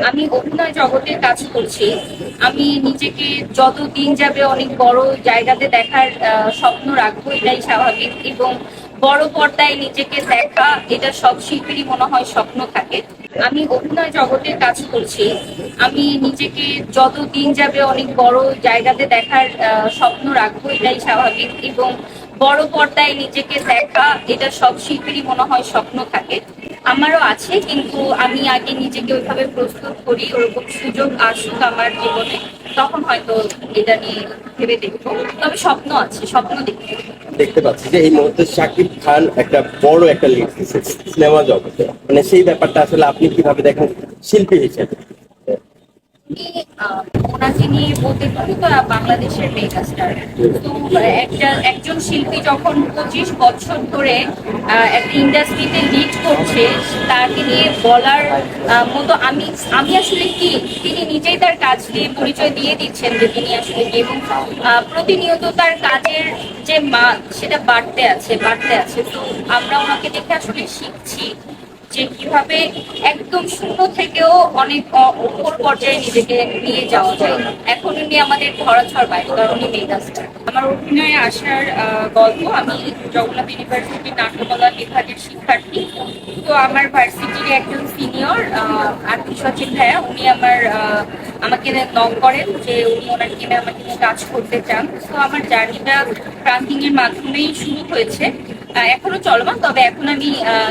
আমি অভিনয় জগতে কাজ করছি। আমি নিজেকে যত দিন যাবে অনেক বড় জায়গাতে দেখার স্বপ্ন রাখবো, এটাই স্বাভাবিক। এবং বড় পর্দায় নিজেকে দেখা, এটা সব শিল্পীরই মনে হয় স্বপ্ন থাকে। আমি অভিনয় জগতে কাজ করছি। আমি নিজেকে যত দিন যাবে অনেক বড় জায়গাতে দেখার স্বপ্ন রাখবো, এটাই স্বাভাবিক। এবং বড় পর্দায় নিজেকে দেখা, এটা সব শিল্পীরই মনে হয় স্বপ্ন থাকে। আমারও আছে, কিন্তু আমি আগে নিজেকে ওইভাবে প্রস্তুত করি, ওরকম সুযোগ আসুক আমার জীবনে, তখন হয়তো এটা নিয়ে ভেবে দেখবো। তবে স্বপ্ন আছে, স্বপ্ন দেখবো। দেখতে পাচ্ছি যে এই মুহূর্তে শাকিব খান একটা বড় একটা লিড দিচ্ছে সিনেমা জগতে, মানে সেই ব্যাপারটা আসলে আপনি কিভাবে দেখেন শিল্পী হিসেবে? উনি, ওনাকে নিয়ে বলতে পারি তো বাংলাদেশের মেগাস্টার। তো একজন শিল্পী যখন 25 বছর ধরে একটা ইন্ডাস্ট্রিতে লিড করছে, তাকে নিয়ে বলার মতো আমি আমি আসলে কি, তিনি নিজেই তার কাজ দিয়ে পরিচয় দিয়ে দিচ্ছেন যে তিনি আসলে কি। এবং প্রতিনিয়ত তার কাজের যে মান, সেটা বাড়তে আছে। তো আমরা ওনাকে দেখে আসলে শিখছি যে কিভাবে একদম শূন্য থেকেও অনেক উপর পর্যায়ে নিজেকে নিয়ে যাওয়া যায়। এখন উনি আমাদের ধরাছোঁয়ার বাইরে, কারণ উনি মেগাস্টার। আমার অভিনয়ে আসার গল্প, আমি জগন্নাথ ইউনিভার্সিটির নাট্যকলা বিভাগের শিক্ষার্থী। তো আমার ভার্সিটির একজন সিনিয়র আর্থিক সচিব ভাইয়া, উনি আমাকে নক করেন যে উনি ওনার টিমে আমাকে নিয়ে কাজ করতে চান। তো আমার জার্নিটা প্রান্তিং এর মাধ্যমেই শুরু হয়েছে, এখনো চলমান। তবে এখন আমি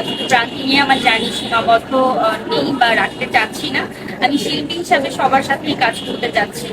শুধু প্রান্তিং নিয়ে আমার জার্নি সীমাবদ্ধ নেই বা রাখতে চাচ্ছি না। আমি শিল্পী হিসাবে সবার সাথেই কাজ করতে চাচ্ছি।